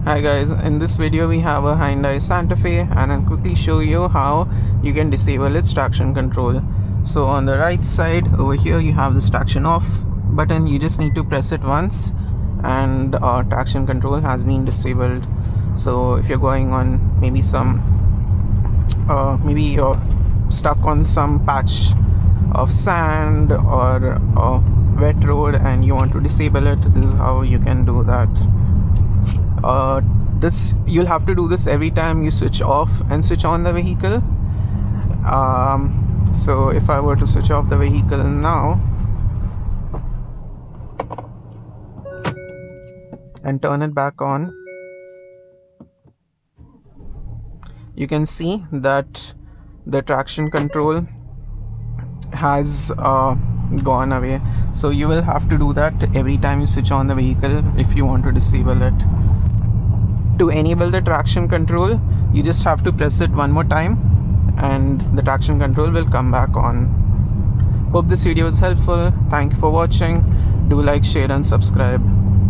Hi guys, in this video we have a Hyundai Santa Fe and I'll quickly show you how you can disable its traction control. So on the right side over here you have this traction off button. You just need to press it once and traction control has been disabled. So if you're going on maybe maybe you're stuck on some patch of sand or a wet road and you want to disable it, this is how you can do that. You'll have to do this every time you switch off and switch on the vehicle. So if I were to switch off the vehicle now and turn it back on, you can see that the traction control has gone away. So you will have to do that every time you switch on the vehicle if you want to disable it. To enable the traction control, you just have to press it one more time and the traction control will come back on. Hope this video was helpful. Thank you for watching. Do like, share and subscribe.